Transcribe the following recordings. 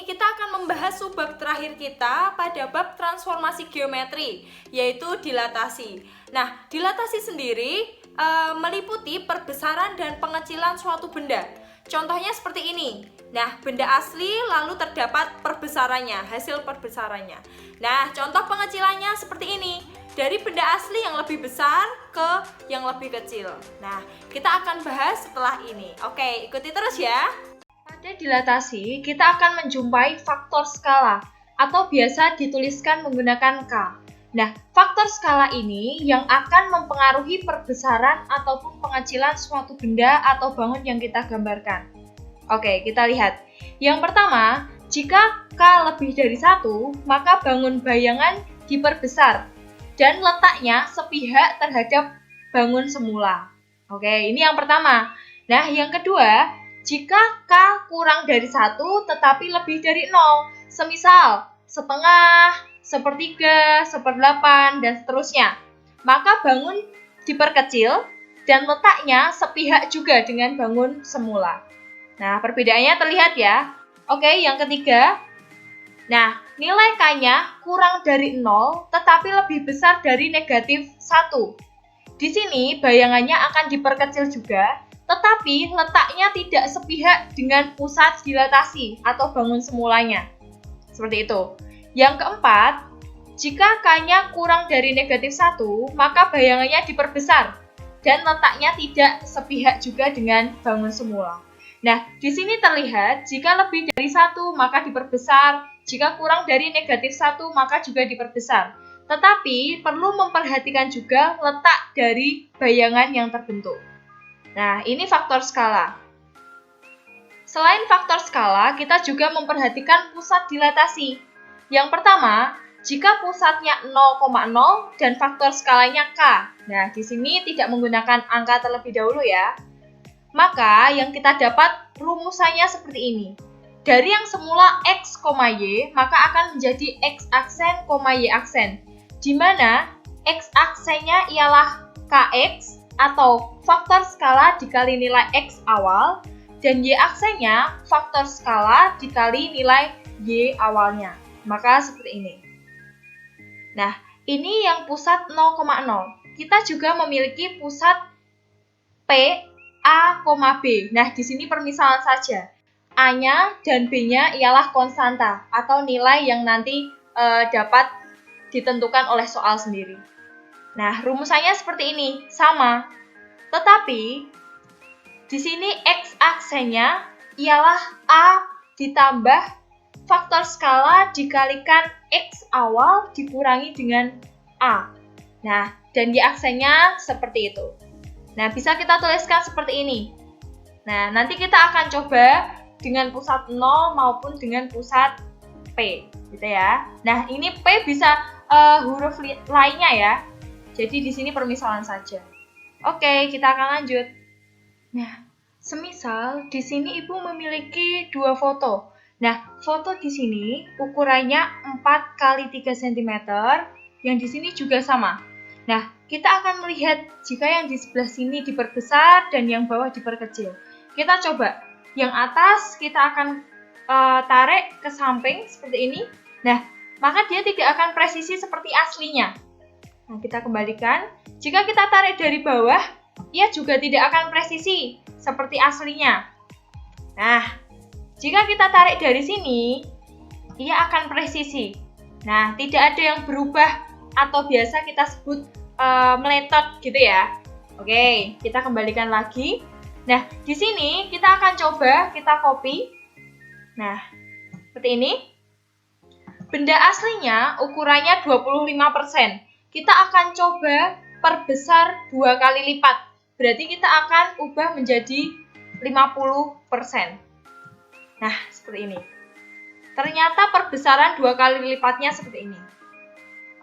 ini kita akan membahas subbab terakhir kita pada bab transformasi geometri, yaitu dilatasi. Nah, dilatasi sendiri meliputi perbesaran dan pengecilan suatu benda. Contohnya seperti ini. Nah, benda asli lalu terdapat perbesarannya, hasil perbesarannya. Nah, contoh pengecilannya seperti ini. Dari benda asli yang lebih besar ke yang lebih kecil. Nah, kita akan bahas setelah ini. Oke, ikuti terus ya. Pada dilatasi, kita akan menjumpai faktor skala atau biasa dituliskan menggunakan K. Nah, faktor skala ini yang akan mempengaruhi perbesaran ataupun pengecilan suatu benda atau bangun yang kita gambarkan. Oke, kita lihat. Yang pertama, jika K lebih dari 1, maka bangun bayangan diperbesar dan letaknya sepihak terhadap bangun semula. Oke, ini yang pertama. Nah, yang kedua, jika K kurang dari 1 tetapi lebih dari 0, semisal setengah, sepertiga, seperdelapan, dan seterusnya, maka bangun diperkecil dan letaknya sepihak juga dengan bangun semula. Nah, perbedaannya terlihat ya. Oke, yang ketiga, nah, nilai K-nya kurang dari 0 tetapi lebih besar dari negatif 1. Di sini bayangannya akan diperkecil juga, tetapi letaknya tidak sepihak dengan pusat dilatasi atau bangun semulanya. Seperti itu. Yang keempat, jika K-nya kurang dari negatif 1, maka bayangannya diperbesar dan letaknya tidak sepihak juga dengan bangun semula. Nah, di sini terlihat jika lebih dari 1 maka diperbesar, jika kurang dari negatif 1 maka juga diperbesar. Tetapi perlu memperhatikan juga letak dari bayangan yang terbentuk. Nah, ini faktor skala. Selain faktor skala, kita juga memperhatikan pusat dilatasi. Yang pertama, jika pusatnya 0,0 dan faktor skalanya K. Nah, di sini tidak menggunakan angka terlebih dahulu ya. Maka yang kita dapat rumusannya seperti ini. Dari yang semula X, Y, maka akan menjadi X aksen, Y aksen. Di mana X aksennya ialah KX atau faktor skala dikali nilai X awal, dan Y aksennya faktor skala dikali nilai Y awalnya. Maka seperti ini. Nah, ini yang pusat 0,0. Kita juga memiliki pusat P, A, B. Nah, di sini permisalan saja. A-nya dan B-nya ialah konstanta atau nilai yang nanti dapat ditentukan oleh soal sendiri. Nah, rumusannya seperti ini, sama. Tetapi, di sini X aksennya ialah A ditambah faktor skala dikalikan X awal dikurangi dengan A. Nah, dan Y aksennya seperti itu. Nah, bisa kita tuliskan seperti ini. Nah, nanti kita akan coba dengan pusat 0 maupun dengan pusat P, gitu ya. Nah, ini P bisa huruf lainnya ya. Jadi di sini permisalan saja. Oke, kita akan lanjut. Nah, semisal di sini Ibu memiliki 2 foto. Nah, foto di sini ukurannya 4 x 3 cm, yang di sini juga sama. Nah, kita akan melihat jika yang di sebelah sini diperbesar dan yang bawah diperkecil. Kita coba. Yang atas kita akan tarik ke samping seperti ini. Nah, maka dia tidak akan presisi seperti aslinya. Nah, kita kembalikan. Jika kita tarik dari bawah, ia juga tidak akan presisi seperti aslinya. Nah, jika kita tarik dari sini, ia akan presisi. Nah, tidak ada yang berubah atau biasa kita sebut meletot gitu ya. Oke, kita kembalikan lagi. Nah, di sini kita akan coba kita copy. Nah, seperti ini. Benda aslinya ukurannya 25%. Kita akan coba perbesar 2 kali lipat. Berarti kita akan ubah menjadi 50%. Nah, seperti ini. Ternyata perbesaran 2 kali lipatnya seperti ini.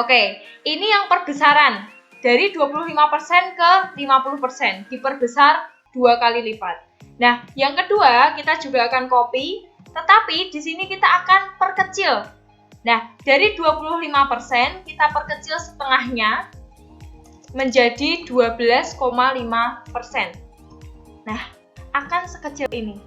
Oke, ini yang perbesaran. Dari 25% ke 50%. Diperbesar 2 kali lipat. Nah, yang kedua kita juga akan copy. Tetapi di sini kita akan perkecil. Nah, dari 25% kita perkecil setengahnya menjadi 12,5%. Nah, akan sekecil ini.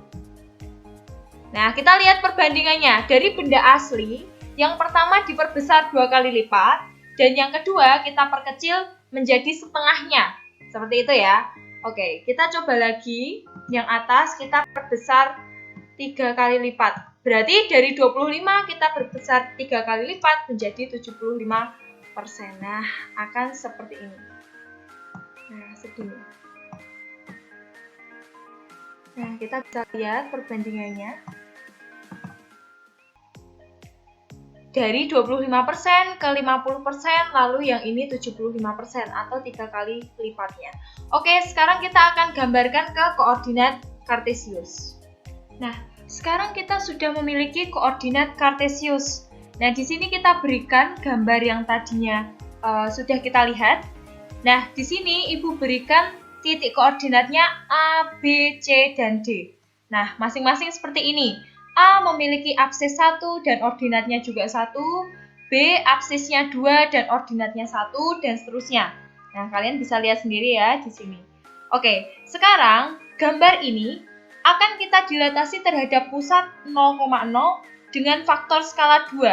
Nah, kita lihat perbandingannya. Dari benda asli, yang pertama diperbesar 2 kali lipat, dan yang kedua kita perkecil menjadi setengahnya. Seperti itu ya. Oke, kita coba lagi. Yang atas kita perbesar 3 kali lipat. Berarti dari 25 kita perbesar 3 kali lipat menjadi 75%. Nah, akan seperti ini. Nah, segini. Nah, kita bisa lihat perbandingannya. Dari 25% ke 50%, lalu yang ini 75% atau 3 kali lipatnya. Oke, sekarang kita akan gambarkan ke koordinat Kartesius. Nah, sekarang kita sudah memiliki koordinat Kartesius. Nah, di sini kita berikan gambar yang tadinya sudah kita lihat. Nah, di sini Ibu berikan titik koordinatnya A, B, C, dan D. Nah, masing-masing seperti ini. A memiliki absis 1 dan ordinatnya juga 1, B absisnya 2 dan ordinatnya 1, dan seterusnya. Nah, kalian bisa lihat sendiri ya di sini. Oke, sekarang gambar ini akan kita dilatasi terhadap pusat 0,0 dengan faktor skala 2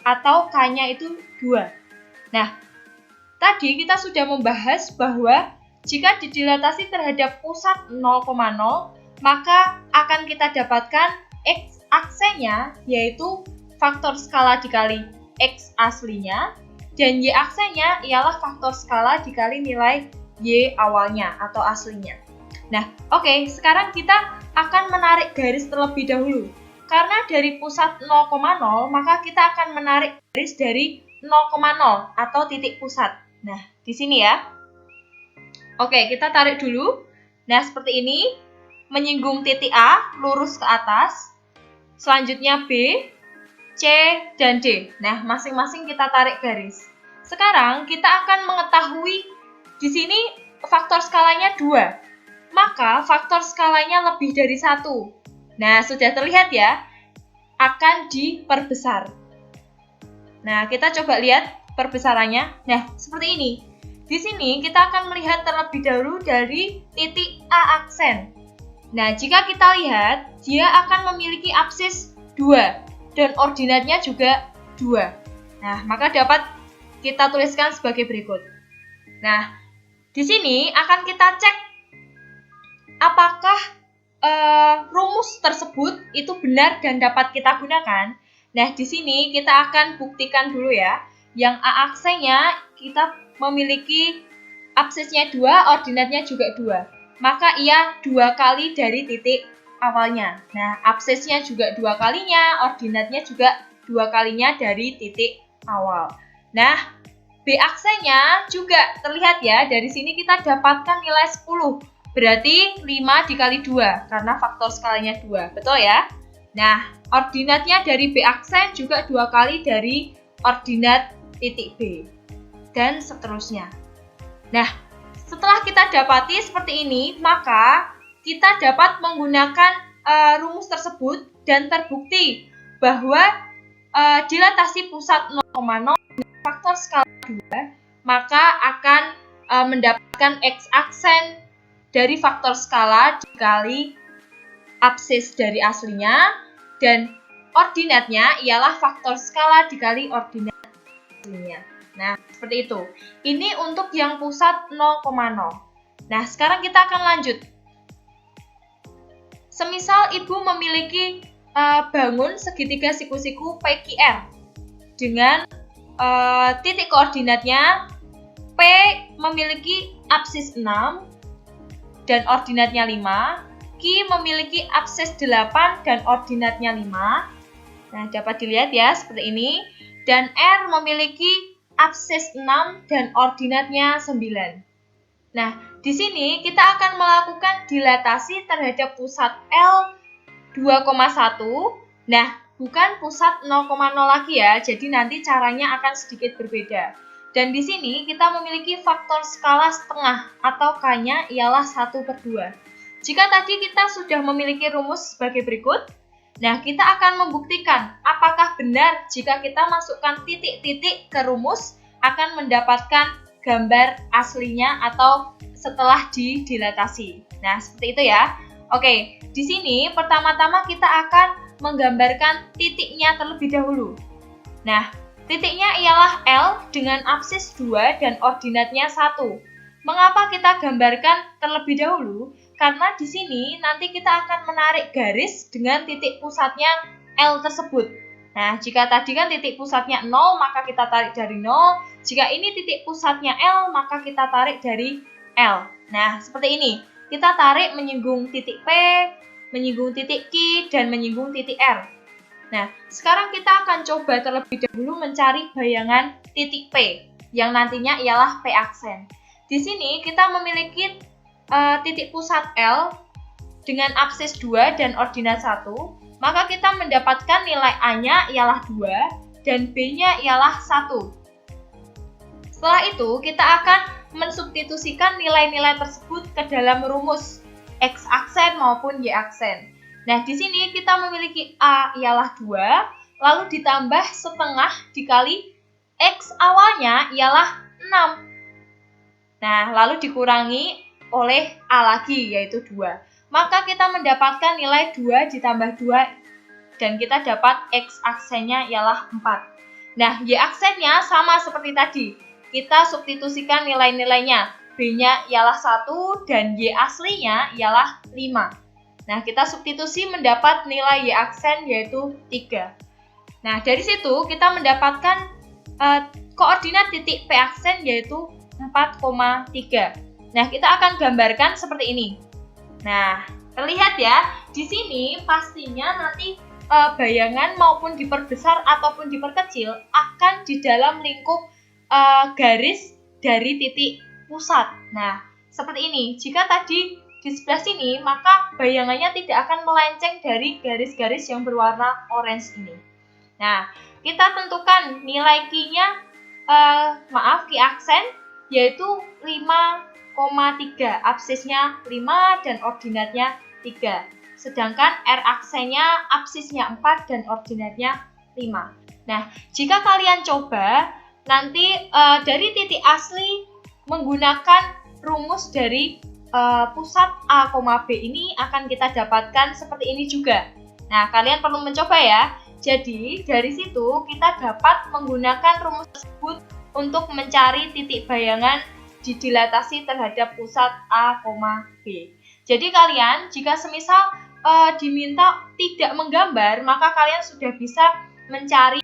atau K-nya itu 2. Nah, tadi kita sudah membahas bahwa jika didilatasi terhadap pusat 0,0, maka akan kita dapatkan X aksenya yaitu faktor skala dikali X aslinya, dan Y aksenya ialah faktor skala dikali nilai Y awalnya atau aslinya. Nah, oke, sekarang kita akan menarik garis terlebih dahulu. Karena dari pusat 0,0, maka kita akan menarik garis dari 0,0 atau titik pusat. Nah, di sini ya. Oke, kita tarik dulu. Nah, seperti ini. Menyinggung titik A, lurus ke atas. Selanjutnya B, C, dan D. Nah, masing-masing kita tarik garis. Sekarang kita akan mengetahui di sini faktor skalanya 2. Maka faktor skalanya lebih dari 1. Nah, sudah terlihat ya, akan diperbesar. Nah, kita coba lihat perbesarannya. Nah, seperti ini. Di sini kita akan melihat terlebih dahulu dari titik A aksen. Nah, jika kita lihat, dia akan memiliki absis 2 dan ordinatnya juga 2. Nah, maka dapat kita tuliskan sebagai berikut. Nah, di sini akan kita cek apakah rumus tersebut itu benar dan dapat kita gunakan. Nah, di sini kita akan buktikan dulu ya. Yang A aksennya kita memiliki absisnya 2, ordinatnya juga 2. Maka ia 2 kali dari titik awalnya. Nah, absisnya juga 2 kalinya, ordinatnya juga 2 kalinya dari titik awal. Nah, B aksennya juga terlihat ya, dari sini kita dapatkan nilai 10. Berarti 5 dikali 2, karena faktor skalanya 2. Betul ya? Nah, ordinatnya dari B aksen juga 2 kali dari ordinat titik B. Dan seterusnya. Nah, setelah kita dapati seperti ini, maka kita dapat menggunakan rumus tersebut dan terbukti bahwa dilatasi pusat 0,0 faktor skala 2, maka akan mendapatkan X aksen dari faktor skala dikali absis dari aslinya, dan ordinatnya ialah faktor skala dikali ordinat aslinya. Nah, seperti itu. Ini untuk yang pusat 0,0. Nah, sekarang kita akan lanjut. Semisal Ibu memiliki bangun segitiga siku-siku PQR dengan titik koordinatnya P memiliki absis 6 dan ordinatnya 5, Q memiliki absis 8 dan ordinatnya 5. Nah, dapat dilihat ya seperti ini. Dan R memiliki absis 6 dan ordinatnya 9. Nah, di sini kita akan melakukan dilatasi terhadap pusat L 2,1. Nah, bukan pusat 0,0 lagi ya, jadi nanti caranya akan sedikit berbeda. Dan di sini kita memiliki faktor skala setengah atau K-nya ialah 1/2. Jika tadi kita sudah memiliki rumus sebagai berikut, nah, kita akan membuktikan apakah benar jika kita masukkan titik-titik ke rumus akan mendapatkan gambar aslinya atau setelah didilatasi. Nah, seperti itu ya. Oke, di sini pertama-tama kita akan menggambarkan titiknya terlebih dahulu. Nah, titiknya ialah L dengan absis 2 dan ordinatnya 1. Mengapa kita gambarkan terlebih dahulu? Karena di sini nanti kita akan menarik garis dengan titik pusatnya L tersebut. Nah, jika tadi kan titik pusatnya 0, maka kita tarik dari 0. Jika ini titik pusatnya L, maka kita tarik dari L. Nah, seperti ini. Kita tarik menyinggung titik P, menyinggung titik Q, dan menyinggung titik R. Nah, sekarang kita akan coba terlebih dahulu mencari bayangan titik P, yang nantinya ialah P aksen. Di sini kita memiliki titik pusat L dengan absis 2 dan ordinat 1, maka kita mendapatkan nilai A-nya ialah 2 dan B-nya ialah 1. Setelah itu, kita akan mensubstitusikan nilai-nilai tersebut ke dalam rumus X aksen maupun Y aksen. Nah, di sini kita memiliki A ialah 2, lalu ditambah setengah dikali X awalnya ialah 6. Nah, lalu dikurangi oleh A lagi, yaitu 2. Maka kita mendapatkan nilai 2 ditambah 2, dan kita dapat X aksennya ialah 4. Nah, Y aksennya sama seperti tadi. Kita substitusikan nilai-nilainya. B-nya ialah 1 dan Y aslinya ialah 5. Nah, kita substitusi mendapat nilai Y aksen yaitu 3. Nah, dari situ kita mendapatkan koordinat titik P aksen yaitu 4,3. Nah, kita akan gambarkan seperti ini. Nah, terlihat ya, di sini pastinya nanti bayangan maupun diperbesar ataupun diperkecil akan di dalam lingkup garis dari titik pusat. Nah, seperti ini. Jika tadi di sebelah sini, maka bayangannya tidak akan melenceng dari garis-garis yang berwarna orange ini. Nah, kita tentukan nilai Q-nya, Q aksen, yaitu 5,3. Absisnya 5 dan ordinatnya 3. Sedangkan R aksennya absisnya 4 dan ordinatnya 5. Nah, jika kalian coba, nanti dari titik asli menggunakan rumus dari pusat A, B ini akan kita dapatkan seperti ini juga. Nah, kalian perlu mencoba ya. Jadi, dari situ kita dapat menggunakan rumus tersebut untuk mencari titik bayangan di dilatasi terhadap pusat A, B. Jadi kalian jika semisal diminta tidak menggambar, maka kalian sudah bisa mencari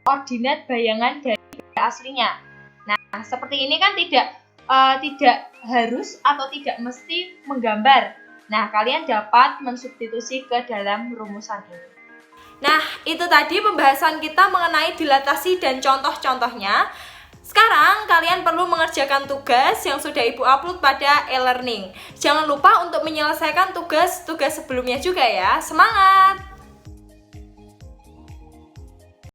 koordinat bayangan dari aslinya. Nah, seperti ini kan tidak harus atau tidak mesti menggambar. Nah, kalian dapat mensubstitusi ke dalam rumusan ini. Nah, itu tadi pembahasan kita mengenai dilatasi dan contoh-contohnya. Sekarang kalian perlu mengerjakan tugas yang sudah Ibu upload pada e-learning. Jangan lupa untuk menyelesaikan tugas-tugas sebelumnya juga ya. Semangat!